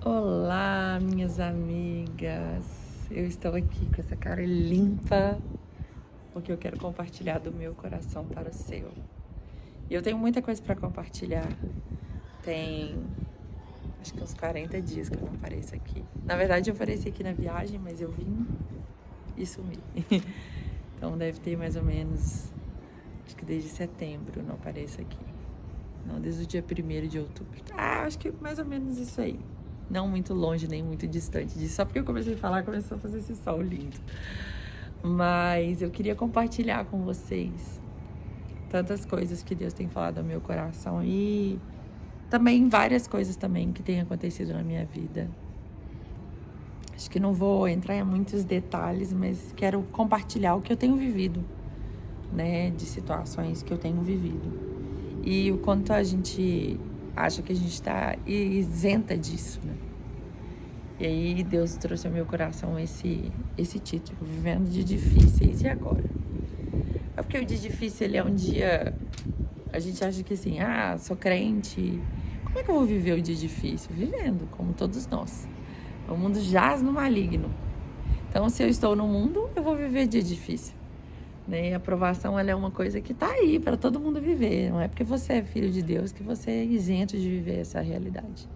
Olá, minhas amigas. Eu estou aqui com essa cara limpa porque eu quero compartilhar do meu coração para o seu. E eu tenho muita coisa para compartilhar. Tem, acho que uns 40 dias que eu não apareço aqui. Na verdade, eu apareci aqui na viagem, mas eu vim e sumi. Então deve ter mais ou menos, acho que desde setembro eu não apareço aqui. Não, desde o dia 1º de outubro. Acho que mais ou menos isso aí. Não muito longe, nem muito distante disso. Só porque eu comecei a falar, começou a fazer esse sol lindo. Mas eu queria compartilhar com vocês tantas coisas que Deus tem falado ao meu coração. E também várias coisas também que têm acontecido na minha vida. Acho que não vou entrar em muitos detalhes, mas quero compartilhar o que eu tenho vivido, né? De situações que eu tenho vivido. E o quanto a gente acha que a gente está isenta disso, né? E aí Deus trouxe ao meu coração esse título, Vivendo de Difíceis. E agora? É porque o dia difícil, ele é um dia... A gente acha que assim, sou crente, como é que eu vou viver o dia difícil? Vivendo, como todos nós. O mundo jaz no maligno. Então, se eu estou no mundo, eu vou viver dia difícil. Né? A aprovação, ela é uma coisa que está aí para todo mundo viver. Não é porque você é filho de Deus que você é isento de viver essa realidade.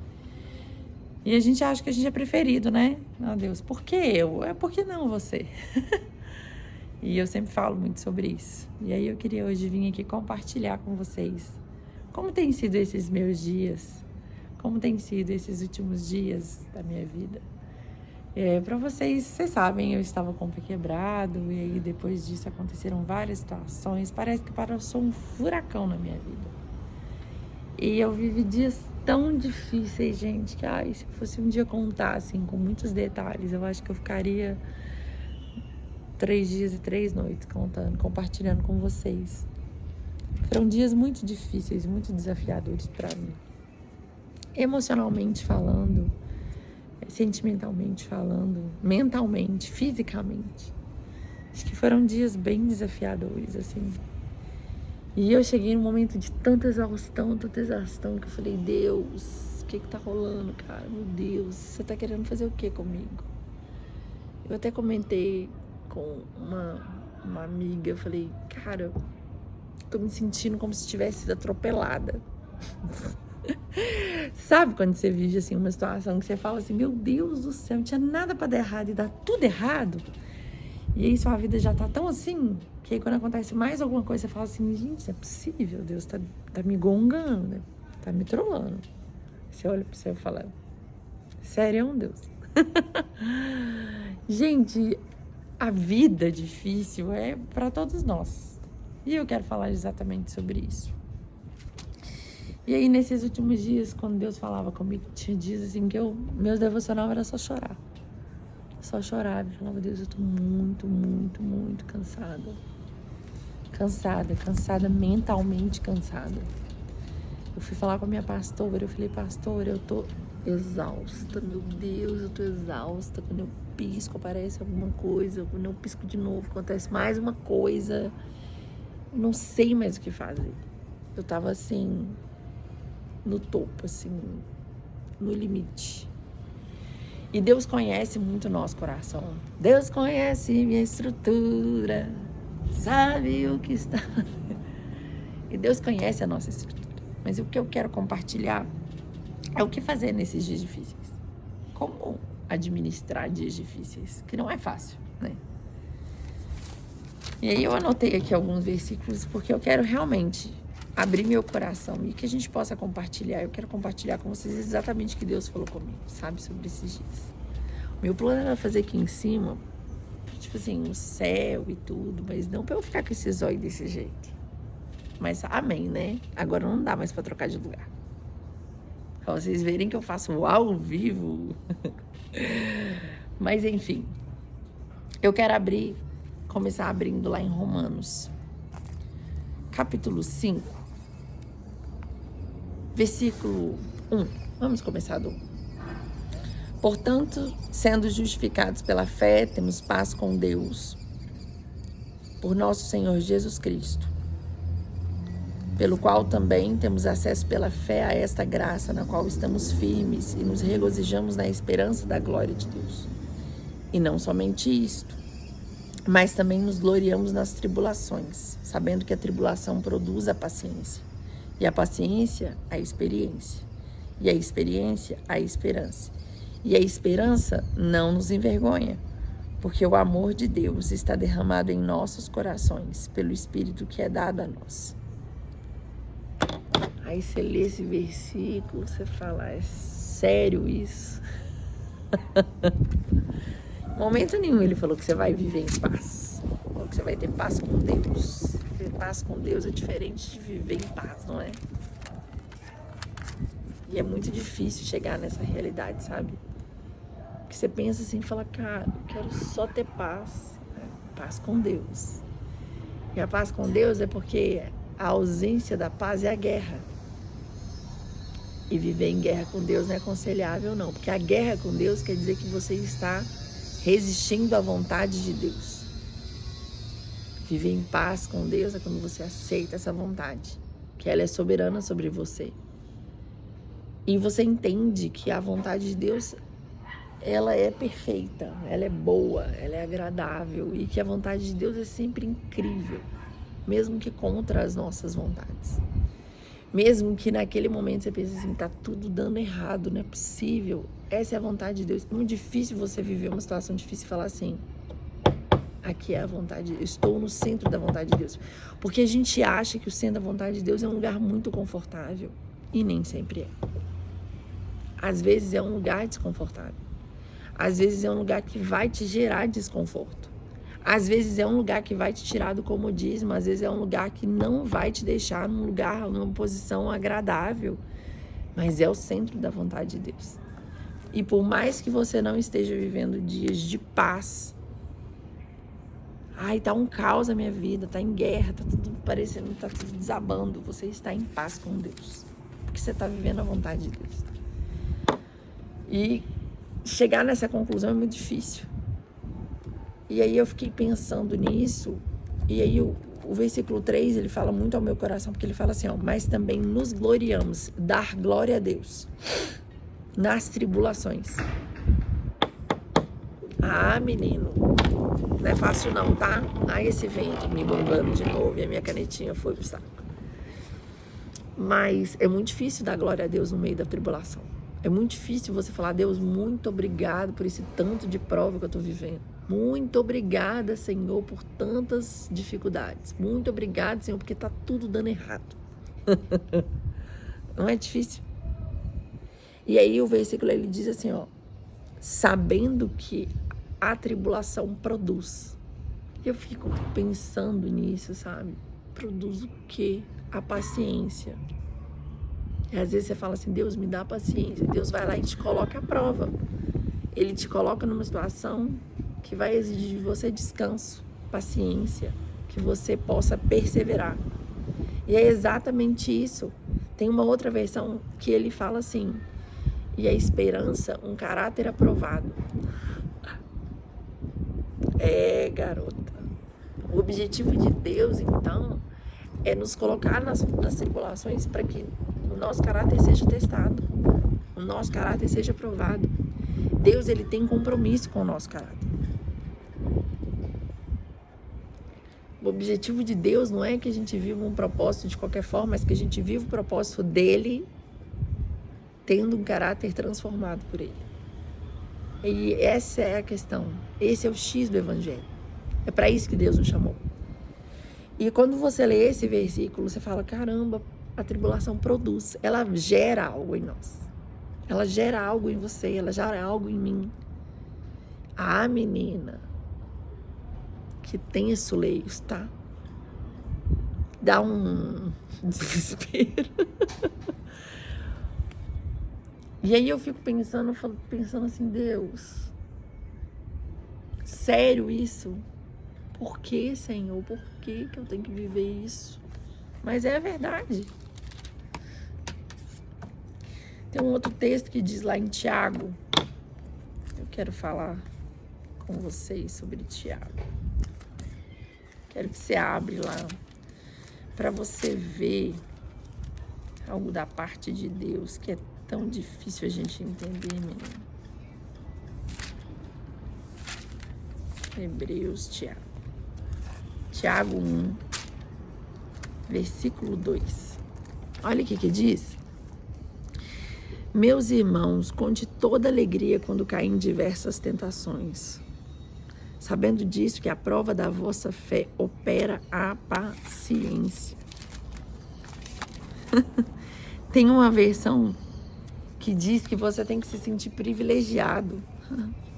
E a gente acha que a gente é preferido, né? Meu Deus, por que eu? É por que não você? E eu sempre falo muito sobre isso. E aí eu queria hoje vir aqui compartilhar com vocês como tem sido esses meus dias, como tem sido esses últimos dias da minha vida. Para vocês sabem, eu estava com o pé quebrado e aí depois disso aconteceram várias situações. Parece que passou um furacão na minha vida. E eu vivi dias tão difíceis, gente, que se fosse um dia contar assim, com muitos detalhes, eu acho que eu ficaria 3 dias e 3 noites contando, compartilhando com vocês. Foram dias muito difíceis, muito desafiadores para mim. Emocionalmente falando, sentimentalmente falando, mentalmente, fisicamente. Acho que foram dias bem desafiadores, assim. E eu cheguei num momento de tanta exaustão, que eu falei, Deus, o que tá rolando, cara? Meu Deus, você tá querendo fazer o que comigo? Eu até comentei com uma amiga, eu falei, cara, tô me sentindo como se tivesse sido atropelada. Sabe quando você vive assim uma situação que você fala assim, meu Deus do céu, não tinha nada pra dar errado e dá tudo errado? E aí sua vida já tá tão assim, que aí quando acontece mais alguma coisa, você fala assim, gente, isso é possível, Deus tá me gongando, né? Tá me trollando. Você olha pro céu e fala, sério, Deus? Gente, a vida difícil é para todos nós. E eu quero falar exatamente sobre isso. E aí, nesses últimos dias, quando Deus falava comigo, tinha dias assim que meus devocional era só chorar. Só chorava e falava, Deus, eu tô muito, muito, muito cansada. Cansada, mentalmente cansada. Eu fui falar com a minha pastora, eu falei, pastora, eu tô exausta, meu Deus, eu tô exausta. Quando eu pisco, aparece alguma coisa, quando eu pisco de novo, acontece mais uma coisa. Eu não sei mais o que fazer. Eu tava assim, no topo, assim, no limite. E Deus conhece muito o nosso coração. Deus conhece minha estrutura, sabe o que está. E Deus conhece a nossa estrutura. Mas o que eu quero compartilhar é o que fazer nesses dias difíceis. Como administrar dias difíceis, que não é fácil, né? E aí eu anotei aqui alguns versículos porque eu quero realmente abrir meu coração e que a gente possa compartilhar. Eu quero compartilhar com vocês exatamente o que Deus falou comigo, sabe, sobre esses dias. Meu plano era fazer aqui em cima, tipo assim, o céu e tudo, mas não pra eu ficar com esse zóio desse jeito. Mas amém, né? Agora não dá mais pra trocar de lugar. Pra vocês verem que eu faço ao vivo. Mas enfim, eu quero começar abrindo lá em Romanos, capítulo 5, versículo 1. Vamos começar do 1. Portanto, sendo justificados pela fé, temos paz com Deus, por nosso Senhor Jesus Cristo, pelo qual também temos acesso pela fé a esta graça, na qual estamos firmes e nos regozijamos na esperança da glória de Deus. E não somente isto, mas também nos gloriamos nas tribulações, sabendo que a tribulação produz a paciência, e a paciência, a experiência, e a experiência, a esperança. E a esperança não nos envergonha, porque o amor de Deus está derramado em nossos corações, pelo Espírito que é dado a nós. Aí você lê esse versículo, você fala, é sério isso? Em momento nenhum ele falou que você vai viver em paz, ou que você vai ter paz com Deus. Ter paz com Deus é diferente de viver em paz, não é? E é muito difícil chegar nessa realidade, sabe? Porque você pensa assim, fala, cara, eu quero só ter paz, né? Paz com Deus. E a paz com Deus é porque a ausência da paz é a guerra. E viver em guerra com Deus não é aconselhável, não. Porque a guerra com Deus quer dizer que você está resistindo à vontade de Deus. Viver em paz com Deus é quando você aceita essa vontade, que ela é soberana sobre você. E você entende que a vontade de Deus, ela é perfeita, ela é boa, ela é agradável, e que a vontade de Deus é sempre incrível, mesmo que contra as nossas vontades. Mesmo que naquele momento você pense assim, tá tudo dando errado, não é possível. Essa é a vontade de Deus. É muito difícil você viver uma situação difícil e falar assim, aqui é a vontade de Deus, eu estou no centro da vontade de Deus. Porque a gente acha que o centro da vontade de Deus é um lugar muito confortável, e nem sempre é. Às vezes é um lugar desconfortável. Às vezes é um lugar que vai te gerar desconforto. Às vezes é um lugar que vai te tirar do comodismo. Às vezes é um lugar que não vai te deixar numa posição agradável. Mas é o centro da vontade de Deus. E por mais que você não esteja vivendo dias de paz, tá um caos a minha vida, tá em guerra, tá tudo parecendo, tá tudo desabando, você está em paz com Deus. Porque você está vivendo a vontade de Deus. E chegar nessa conclusão é muito difícil. E aí eu fiquei pensando nisso, e aí o versículo 3, ele fala muito ao meu coração, porque ele fala assim, mas também nos gloriamos, dar glória a Deus, nas tribulações. Menino, não é fácil não, tá? Esse vento me bombando de novo, e a minha canetinha foi pro saco. Mas é muito difícil dar glória a Deus no meio da tribulação. É muito difícil você falar, Deus, muito obrigado por esse tanto de prova que eu tô vivendo. Muito obrigada, Senhor, por tantas dificuldades. Muito obrigada, Senhor, porque tá tudo dando errado. Não é difícil? E aí o versículo, ele diz assim, sabendo que a tribulação produz. E eu fico pensando nisso, sabe? Produz o quê? A paciência. E às vezes você fala assim, Deus, me dá paciência. Deus vai lá e te coloca à prova. Ele te coloca numa situação que vai exigir de você descanso, paciência, que você possa perseverar. E é exatamente isso. Tem uma outra versão que ele fala assim, e a esperança, um caráter aprovado. Garota. O objetivo de Deus, então, é nos colocar nas tribulações para que o nosso caráter seja testado, o nosso caráter seja provado. Deus, ele tem compromisso com o nosso caráter. O objetivo de Deus não é que a gente viva um propósito de qualquer forma, mas que a gente viva o propósito dele tendo um caráter transformado por ele. E essa é a questão. Esse é o X do Evangelho. É para isso que Deus nos chamou. E quando você lê esse versículo, você fala, caramba, a tribulação produz. Ela gera algo em nós. Ela gera algo em você, ela gera algo em mim. Menina, que tem essoleios, tá? Dá um desespero. E aí eu fico pensando assim, Deus, sério isso? Por que, Senhor? Por que eu tenho que viver isso? Mas é a verdade. Tem um outro texto que diz lá em Tiago. Eu quero falar com vocês sobre Tiago. Quero que você abra lá para você ver algo da parte de Deus que é tão difícil a gente entender, menino. Hebreus, Tiago 1, versículo 2. Olha o que diz. Meus irmãos, conte toda alegria quando caem em diversas tentações, sabendo disso que a prova da vossa fé opera a paciência. Tem uma versão que diz que você tem que se sentir privilegiado.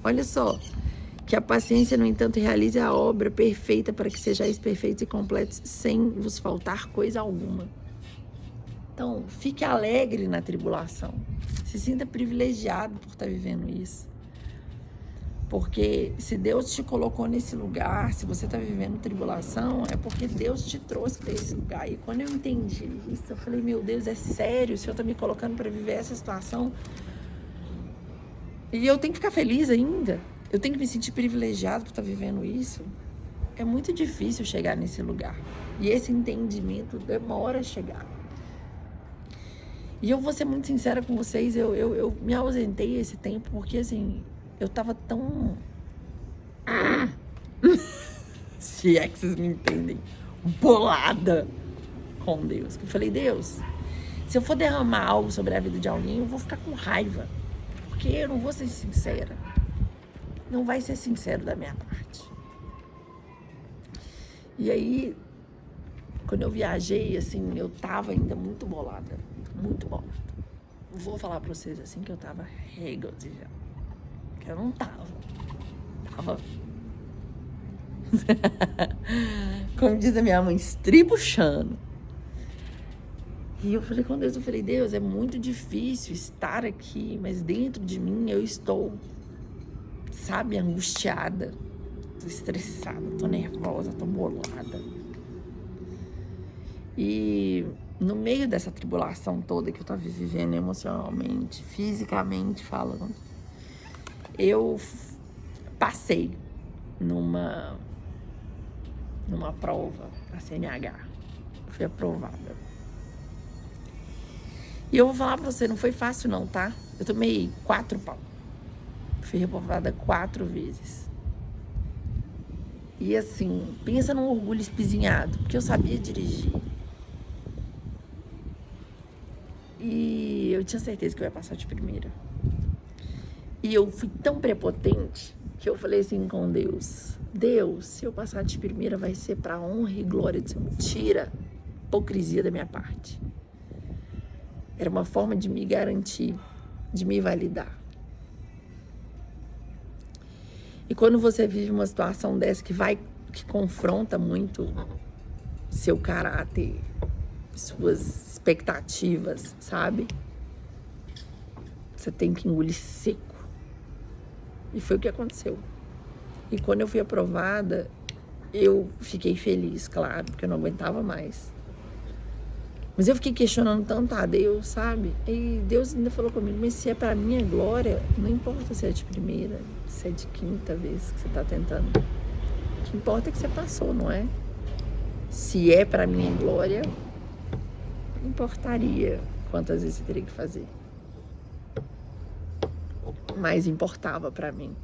Olha só, que a paciência, no entanto, realize a obra perfeita para que sejais perfeitos e completos sem vos faltar coisa alguma. Então, fique alegre na tribulação. Se sinta privilegiado por estar vivendo isso. Porque se Deus te colocou nesse lugar, se você está vivendo tribulação, é porque Deus te trouxe para esse lugar. E quando eu entendi isso, eu falei, meu Deus, é sério? O Senhor está me colocando para viver essa situação? E eu tenho que ficar feliz ainda? Eu tenho que me sentir privilegiado por estar vivendo isso? É muito difícil chegar nesse lugar. E esse entendimento demora a chegar. E eu vou ser muito sincera com vocês, eu me ausentei esse tempo porque, assim, eu tava tão... Se é que vocês me entendem, bolada com Deus. Eu falei, Deus, se eu for derramar algo sobre a vida de alguém, eu vou ficar com raiva. Porque eu não vou ser sincera. Não vai ser sincero da minha parte. E aí, quando eu viajei, assim, eu tava ainda muito bolada. Muito bolada. Vou falar pra vocês, assim, que eu tava regozijada. Que eu não tava. Tava... Como diz a minha mãe, estribuchando. E eu falei com Deus, Deus, é muito difícil estar aqui, mas dentro de mim eu estou, sabe, angustiada. Tô estressada, tô nervosa, tô bolada. E no meio dessa tribulação toda que eu tava vivendo emocionalmente, fisicamente falando, eu passei numa prova, a CNH. Fui aprovada. E eu vou falar pra você, não foi fácil não, tá? Eu tomei 4 pau. Fui reprovada 4 vezes. E assim, pensa num orgulho espizinhado, porque eu sabia dirigir. E eu tinha certeza que eu ia passar de primeira. E eu fui tão prepotente que eu falei assim com Deus, Deus, se eu passar de primeira vai ser pra honra e glória do Senhor. Tira a hipocrisia da minha parte. Era uma forma de me garantir, de me validar. E quando você vive uma situação dessa que confronta muito seu caráter, suas expectativas, sabe? Você tem que engolir seco. E foi o que aconteceu. E quando eu fui aprovada, eu fiquei feliz, claro, porque eu não aguentava mais. Mas eu fiquei questionando tanto a Deus, sabe? E Deus ainda falou comigo, mas se é pra minha glória, não importa se é de primeira, se é de quinta vez que você tá tentando. O que importa é que você passou, não é? Se é pra minha glória, não importaria quantas vezes você teria que fazer. Mas importava pra mim.